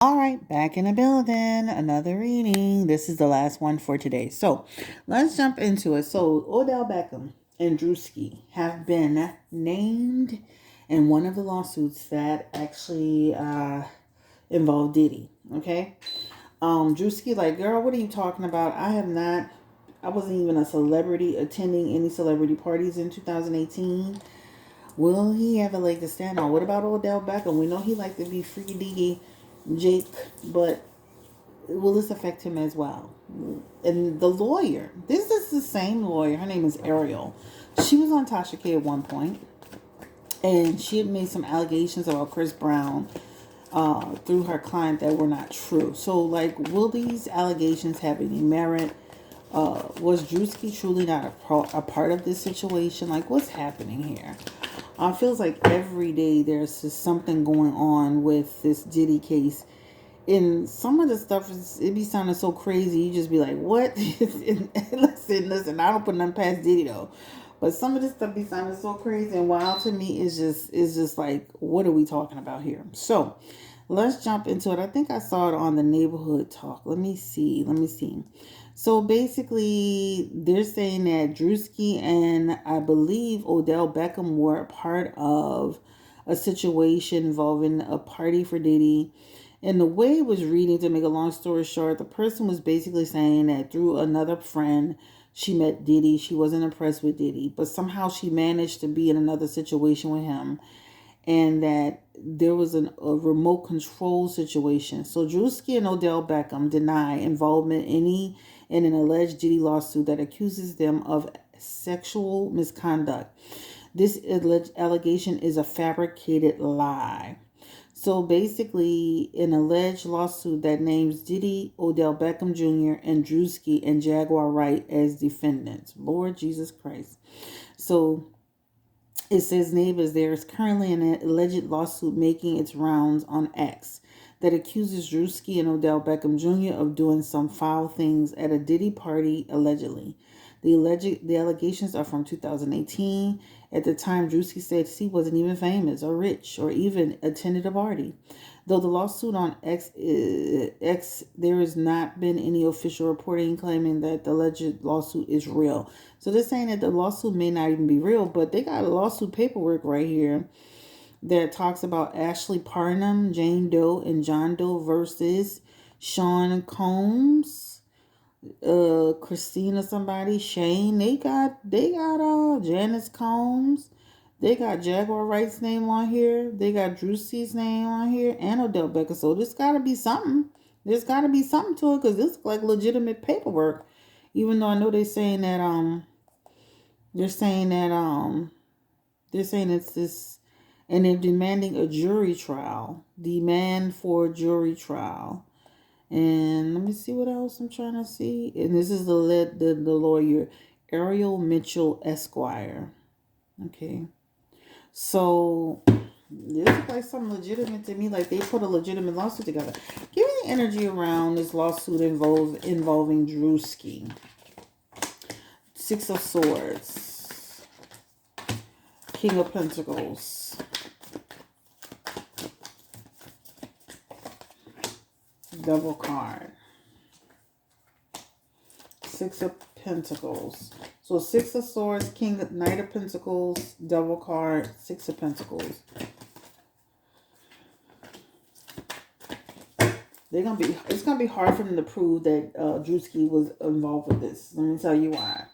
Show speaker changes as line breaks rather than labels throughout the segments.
All right, back in the building. Another reading. This is the last one for today. So let's jump into it. So Odell Beckham and Druski have been named in one of the lawsuits that actually involved Diddy. Okay. Druski, like, girl, what are you talking about? I wasn't even a celebrity attending any celebrity parties in 2018. Will he have a leg to stand on? What about Odell Beckham? We know he liked to be freaky deaky Jake, but will this affect him as well? And the lawyer, this is the same lawyer. Her name is Ariel. She was on Tasha K at one point, and she had made some allegations about Chris Brown through her client that were not true. So, like, will these allegations have any merit? Was Druski truly not a part of this situation? Like, what's happening here? It feels like every day there's just something going on with this Diddy case. And some of the stuff it be sounding so crazy. You just be like, what? listen. I don't put nothing past Diddy though, but some of this stuff be sounding so crazy and wild to me. Is just like, what are we talking about here? So, let's jump into it. I think I saw it on the neighborhood talk. Let me see. So basically, they're saying that Druski and I believe Odell Beckham were part of a situation involving a party for Diddy. And the way it was reading, to make a long story short, the person was basically saying that through another friend, she met Diddy. She wasn't impressed with Diddy, but somehow she managed to be in another situation with him, and that there was a remote control situation. So Druski and Odell Beckham deny involvement in an alleged Diddy lawsuit that accuses them of sexual misconduct. This allegation is a fabricated lie. So basically, an alleged lawsuit that names Diddy, Odell Beckham Jr., and Druski and Jaguar Wright as defendants. Lord Jesus Christ. So it says, neighbors, there is currently an alleged lawsuit making its rounds on X that accuses Druski and Odell Beckham Jr. of doing some foul things at a Diddy party, allegedly. The allegations are from 2018. At the time, Druski said he wasn't even famous or rich or even attended a party. Though the lawsuit on X, there has not been any official reporting claiming that the alleged lawsuit is real. So they're saying that the lawsuit may not even be real, but they got lawsuit paperwork right here that talks about Ashley Parnham, Jane Doe, and John Doe versus Sean Combs, Christina somebody, Shane. They got Janice Combs. They got Jaguar Wright's name on here. They got Drewski's name on here and Odell Beckham. So there's gotta be something. There's gotta be something to it because this looks like legitimate paperwork. Even though I know they're saying that they're saying it's this, and they're demanding a jury trial. Demand for jury trial. And let me see what else I'm trying to see. And this is the lawyer, Ariel Mitchell Esquire. Okay. So this looks like something legitimate to me. Like they put a legitimate lawsuit together. Give me the energy around this lawsuit involving Druski. Six of Swords. King of Pentacles. Double card. Six of Pentacles. So Six of Swords, Knight of Pentacles, double card, Six of Pentacles. It's gonna be hard for them to prove that Druski was involved with this. Let me tell you why.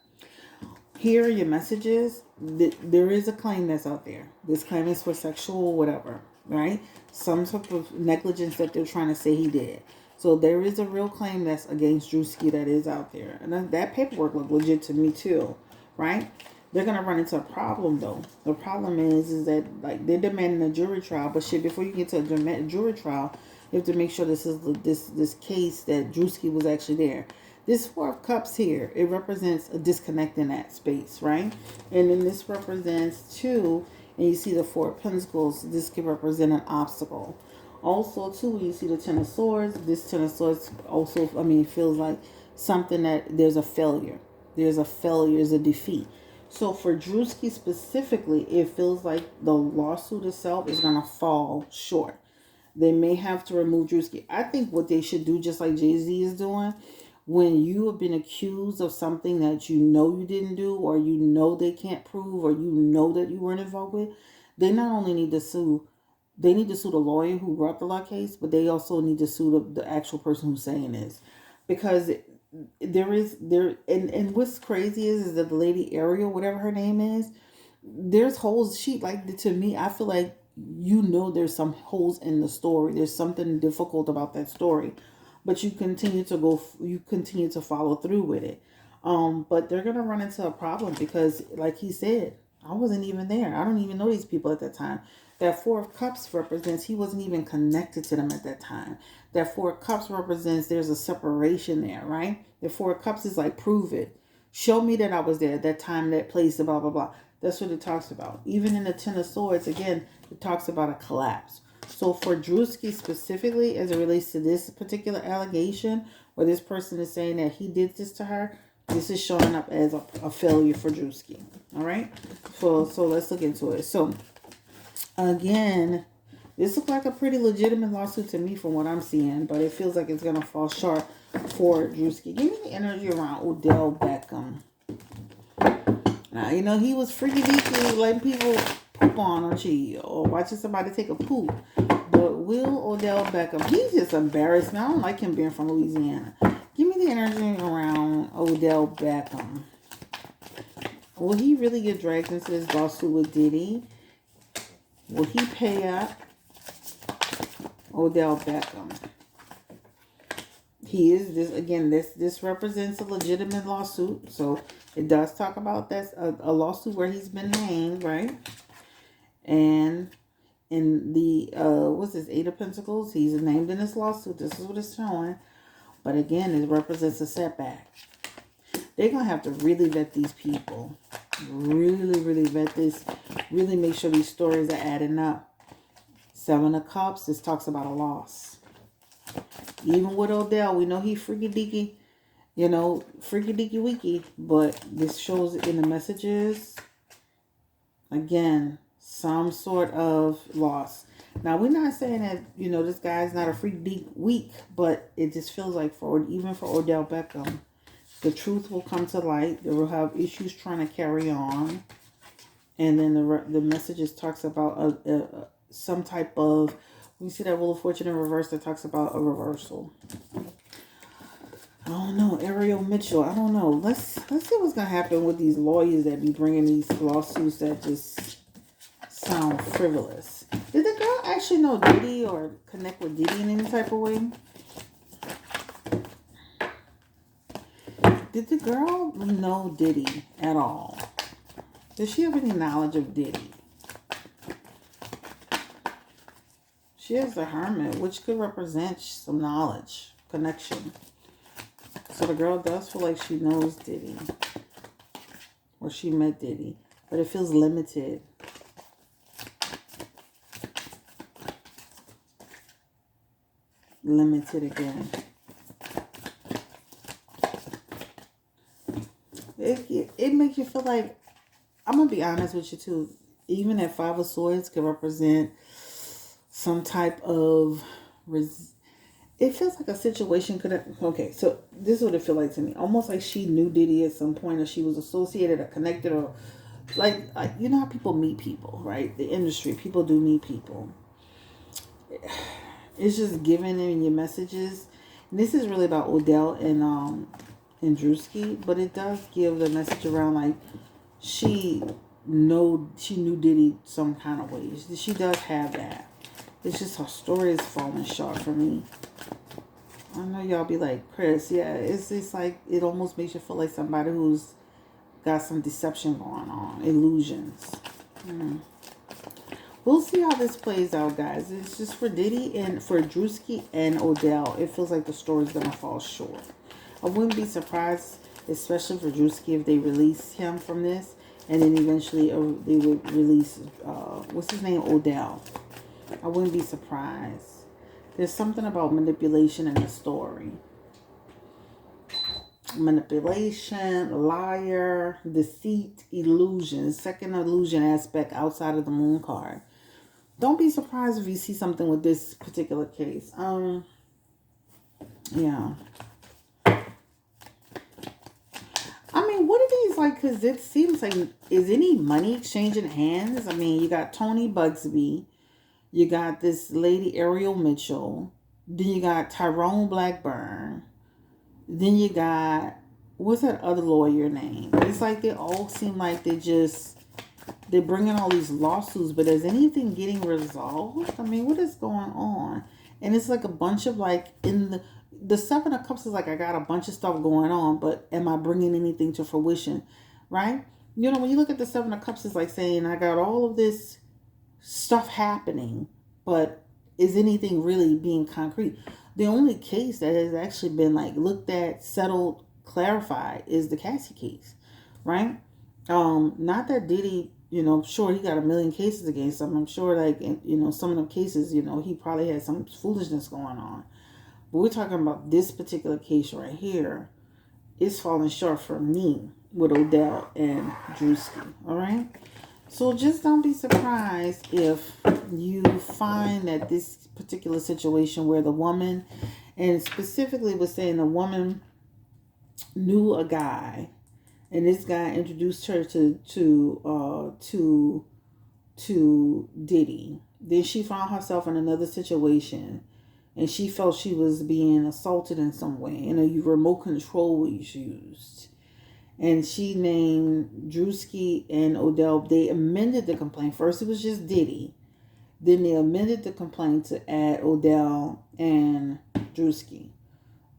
Here are your messages. There is a claim that's out there. This claim is for sexual whatever, right? Some sort of negligence that they're trying to say he did. So there is a real claim that's against Druski that is out there. And that paperwork looked legit to me too, right? They're going to run into a problem though. The problem is that like they're demanding a jury trial. But shit, before you get to a jury trial, you have to make sure this case that Druski was actually there. This Four of Cups here, it represents a disconnect in that space, right? And then this represents two, and you see the Four of Pentacles, this could represent an obstacle. Also, too, when you see the Ten of Swords, this Ten of Swords also, feels like something that there's a failure. There's a defeat. So for Druski specifically, it feels like the lawsuit itself is going to fall short. They may have to remove Druski. I think what they should do, just like Jay-Z is doing, when you have been accused of something that you know you didn't do, or you know they can't prove, or you know that you weren't involved with, they not only need to sue, they need to sue the lawyer who brought the law case, but they also need to sue the actual person who's saying this. Because and what's crazy is that the lady Ariel, whatever her name is, there's holes. She, like, to me, I feel like, there's some holes in the story. There's something difficult about that story, but you continue to follow through with it. But they're gonna run into a problem because, like he said, I wasn't even there. I don't even know these people at that time. That Four of Cups represents he wasn't even connected to them at that time. That Four of Cups represents there's a separation there, right? The Four of Cups is like, prove it. Show me that I was there at that time, that place, blah, blah, blah. That's what it talks about. Even in the Ten of Swords, again, it talks about a collapse. So for Druski specifically, as it relates to this particular allegation, where this person is saying that he did this to her, this is showing up as a failure for Druski. All right? So let's look into it. So, again, this looks like a pretty legitimate lawsuit to me from what I'm seeing, but it feels like it's going to fall short for Druski. Give me the energy around Odell Beckham. Now, he was freaky deaky, letting people poop on cheese or watching somebody take a poop. But Will Odell Beckham, he's just embarrassed. Now, I don't like him being from Louisiana. Give me the energy around Odell Beckham. Will he really get dragged into this lawsuit with Diddy? Will he pay up? Odell Beckham. He is this represents a legitimate lawsuit. So it does talk about that's a lawsuit where he's been named, right? And in the what's this, Eight of Pentacles, he's named in this lawsuit. This is what it's showing. But again, it represents a setback. They're gonna have to really vet these people. Really, really vet this. Really make sure these stories are adding up. Seven of Cups, this talks about a loss. Even with Odell, we know he freaky deaky, freaky deaky weaky, but this shows in the messages, again, some sort of loss. Now, we're not saying that, this guy's not a freak deep weak, but it just feels like even for Odell Beckham, the truth will come to light. They will have issues trying to carry on. And then the messages talks about some type of, we see that Wheel of Fortune in reverse that talks about a reversal. I don't know, Ariel Mitchell. I don't know. Let's see what's gonna happen with these lawyers that be bringing these lawsuits that just sound frivolous. Did the girl actually know Diddy or connect with Diddy in any type of way? Did the girl know Diddy at all? Does she have any knowledge of Diddy? She has the Hermit, which could represent some knowledge, connection. So the girl does feel like she knows Diddy. Or she met Diddy. But it feels limited. Limited again. It makes you feel like, I'm going to be honest with you too, even that Five of Swords could represent some type of, it feels like a situation could have, okay, so this is what it feels like to me. Almost like she knew Diddy at some point, or she was associated or connected, or like you know how people meet people, right? The industry, people do meet people. It's just giving them your messages. And this is really about Odell and Druski, but it does give the message around like she knew Diddy some kind of way. She does have that. It's just her story is falling short for me. I know y'all be like, Chris, yeah, it's like, it almost makes you feel like somebody who's got some deception going on, illusions. We'll see how this plays out, guys. It's just for Diddy and for Druski and Odell, it feels like the story's gonna fall short. I wouldn't be surprised, especially for Druski, if they release him from this, and then eventually they would release what's his name, Odell. I wouldn't be surprised. There's something about manipulation in the story. Manipulation, liar, deceit, illusion. Second illusion aspect outside of the moon card. don't be surprised if you see something with this particular case. Yeah. I mean, what are these like? Because it seems like, is any money exchanging hands? I mean, you got Tony Bugsby, you got this lady Ariel Mitchell, then you got Tyrone Blackburn, then you got, what's that other lawyer name? It's like they all seem like they're bringing all these lawsuits, but is anything getting resolved? I mean, what is going on? And it's like a bunch of like in the Seven of Cups is like, I got a bunch of stuff going on, but am I bringing anything to fruition? Right? You know, when you look at the Seven of Cups, it's like saying I got all of this stuff happening, but is anything really being concrete? The only case that has actually been like looked at, settled, clarified is the Cassie case, right? Not that Diddy, you know, sure he got a million cases against him. I'm sure, like, you know, some of them cases, you know, he probably had some foolishness going on. But we're talking about this particular case right here. It's falling short for me with Odell and Druski. All right. So just don't be surprised if you find that this particular situation where the woman, and specifically was saying the woman knew a guy, and this guy introduced her to Diddy. Then she found herself in another situation, and she felt she was being assaulted in some way, and a remote control was used. And she named Druski and Odell. They amended the complaint. First, it was just Diddy. Then they amended the complaint to add Odell and Druski.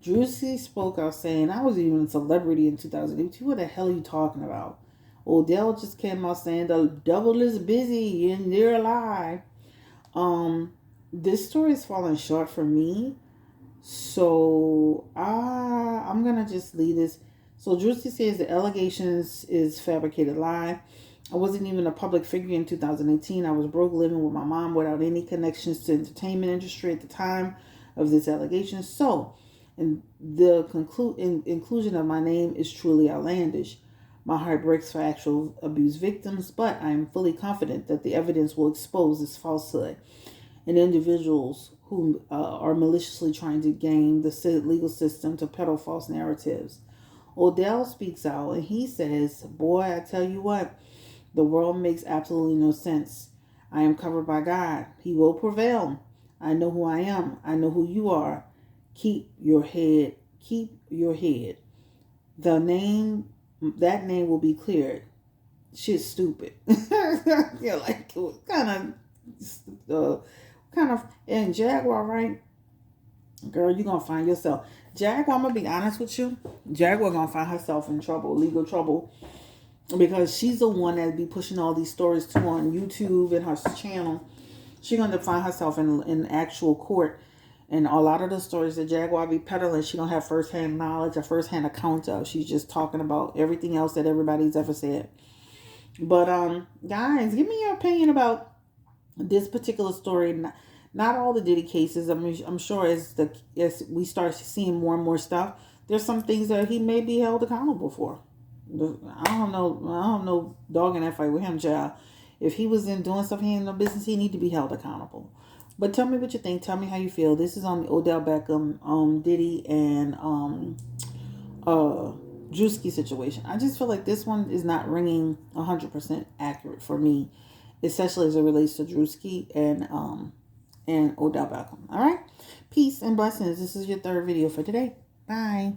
Druski spoke out saying, I was even a celebrity in 2008. What the hell are you talking about? Odell just came out saying, the devil is busy and they're alive. This story is falling short for me. So I'm going to just leave this. So Druski says the allegations is fabricated lie. I wasn't even a public figure in 2018. I was broke, living with my mom without any connections to the entertainment industry at the time of this allegation. So, and the inclusion of my name is truly outlandish. My heart breaks for actual abuse victims, but I am fully confident that the evidence will expose this falsehood and individuals who are maliciously trying to game the legal system to peddle false narratives. Odell speaks out and he says, boy, I tell you what, the world makes absolutely no sense. I am covered by God. He will prevail. I know who I am. I know who you are. Keep your head. Keep your head. That name will be cleared. Shit's stupid. Yeah, like kind of, and Jaguar, right? Girl, you're gonna find yourself. Jaguar, I'm gonna be honest with you. Jaguar gonna find herself in trouble, legal trouble, because she's the one that be pushing all these stories too on YouTube and her channel. She's gonna find herself in actual court, and a lot of the stories that Jaguar be peddling, she don't have firsthand knowledge or firsthand account of. She's just talking about everything else that everybody's ever said. But guys, give me your opinion about this particular story. Not all the Diddy cases. I mean, I'm sure as we start seeing more and more stuff, there's some things that he may be held accountable for. I don't know dog in that fight with him, child. If he was in doing stuff he ain't no business, he need to be held accountable. But tell me what you think. Tell me how you feel. This is on the Odell Beckham, Diddy, and Druski situation. I just feel like this one is not ringing 100% accurate for me, especially as it relates to Druski and Odell Beckham. All right, peace and blessings. This is your third video for today. Bye.